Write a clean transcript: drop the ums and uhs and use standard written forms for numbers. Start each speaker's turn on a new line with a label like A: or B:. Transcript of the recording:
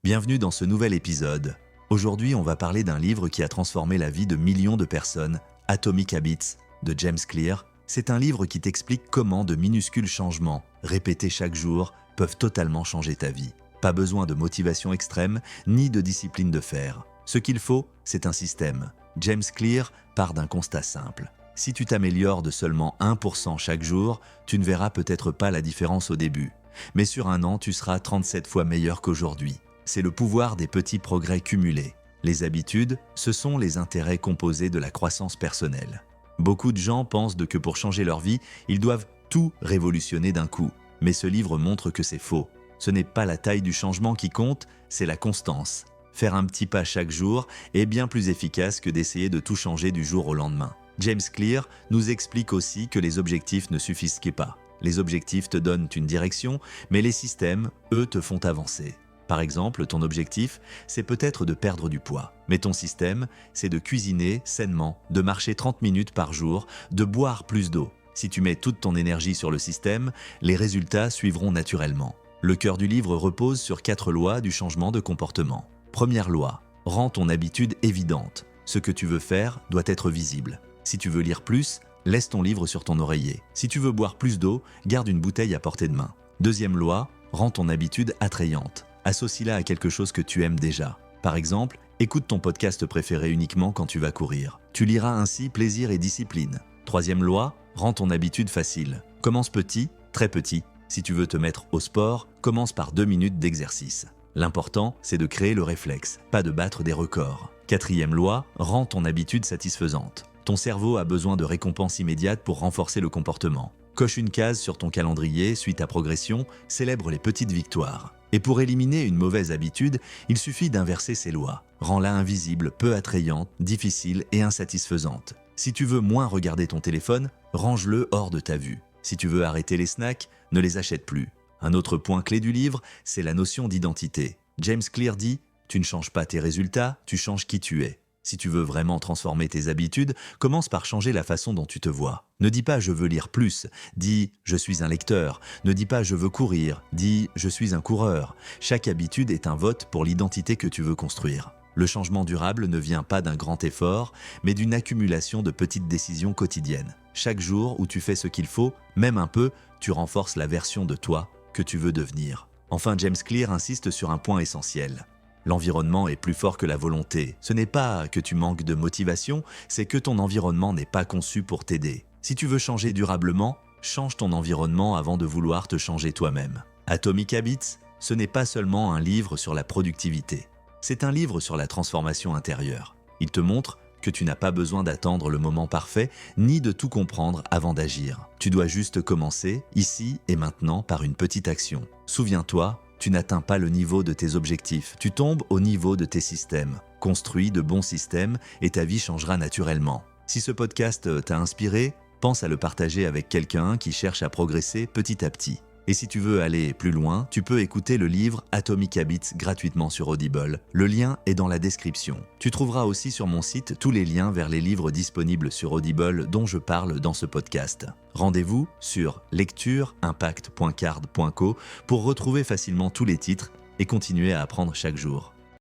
A: Bienvenue dans ce nouvel épisode. Aujourd'hui, on va parler d'un livre qui a transformé la vie de millions de personnes, Atomic Habits, de James Clear. C'est un livre qui t'explique comment de minuscules changements, répétés chaque jour, peuvent totalement changer ta vie. Pas besoin de motivation extrême, ni de discipline de fer. Ce qu'il faut, c'est un système. James Clear part d'un constat simple. Si tu t'améliores de seulement 1% chaque jour, tu ne verras peut-être pas la différence au début. Mais sur un an, tu seras 37 fois meilleur qu'aujourd'hui. C'est le pouvoir des petits progrès cumulés. Les habitudes, ce sont les intérêts composés de la croissance personnelle. Beaucoup de gens pensent que pour changer leur vie, ils doivent tout révolutionner d'un coup. Mais ce livre montre que c'est faux. Ce n'est pas la taille du changement qui compte, c'est la constance. Faire un petit pas chaque jour est bien plus efficace que d'essayer de tout changer du jour au lendemain. James Clear nous explique aussi que les objectifs ne suffisent pas. Les objectifs te donnent une direction, mais les systèmes, eux, te font avancer. Par exemple, ton objectif, c'est peut-être de perdre du poids. Mais ton système, c'est de cuisiner sainement, de marcher 30 minutes par jour, de boire plus d'eau. Si tu mets toute ton énergie sur le système, les résultats suivront naturellement. Le cœur du livre repose sur 4 lois du changement de comportement. Première loi, rends ton habitude évidente. Ce que tu veux faire doit être visible. Si tu veux lire plus, laisse ton livre sur ton oreiller. Si tu veux boire plus d'eau, garde une bouteille à portée de main. Deuxième loi, rends ton habitude attrayante. Associe-la à quelque chose que tu aimes déjà. Par exemple, écoute ton podcast préféré uniquement quand tu vas courir. Tu liras ainsi plaisir et discipline. Troisième loi, rends ton habitude facile. Commence petit, très petit. Si tu veux te mettre au sport, commence par 2 minutes d'exercice. L'important, c'est de créer le réflexe, pas de battre des records. Quatrième loi, rends ton habitude satisfaisante. Ton cerveau a besoin de récompenses immédiates pour renforcer le comportement. Coche une case sur ton calendrier, suis ta progression, célèbre les petites victoires. Et pour éliminer une mauvaise habitude, il suffit d'inverser ces lois. Rends-la invisible, peu attrayante, difficile et insatisfaisante. Si tu veux moins regarder ton téléphone, range-le hors de ta vue. Si tu veux arrêter les snacks, ne les achète plus. Un autre point clé du livre, c'est la notion d'identité. James Clear dit « Tu ne changes pas tes résultats, tu changes qui tu es ». Si tu veux vraiment transformer tes habitudes, commence par changer la façon dont tu te vois. Ne dis pas « je veux lire plus », dis « je suis un lecteur ». Ne dis pas « je veux courir », dis « je suis un coureur ». Chaque habitude est un vote pour l'identité que tu veux construire. Le changement durable ne vient pas d'un grand effort, mais d'une accumulation de petites décisions quotidiennes. Chaque jour où tu fais ce qu'il faut, même un peu, tu renforces la version de toi que tu veux devenir. Enfin, James Clear insiste sur un point essentiel. L'environnement est plus fort que la volonté. Ce n'est pas que tu manques de motivation, c'est que ton environnement n'est pas conçu pour t'aider. Si tu veux changer durablement, change ton environnement avant de vouloir te changer toi-même. Atomic Habits, ce n'est pas seulement un livre sur la productivité. C'est un livre sur la transformation intérieure. Il te montre que tu n'as pas besoin d'attendre le moment parfait, ni de tout comprendre avant d'agir. Tu dois juste commencer, ici et maintenant, par une petite action. Souviens-toi, tu n'atteins pas le niveau de tes objectifs, tu tombes au niveau de tes systèmes. Construis de bons systèmes et ta vie changera naturellement. Si ce podcast t'a inspiré, pense à le partager avec quelqu'un qui cherche à progresser petit à petit. Et si tu veux aller plus loin, tu peux écouter le livre Atomic Habits gratuitement sur Audible. Le lien est dans la description. Tu trouveras aussi sur mon site tous les liens vers les livres disponibles sur Audible dont je parle dans ce podcast. Rendez-vous sur lectureimpact.card.co pour retrouver facilement tous les titres et continuer à apprendre chaque jour.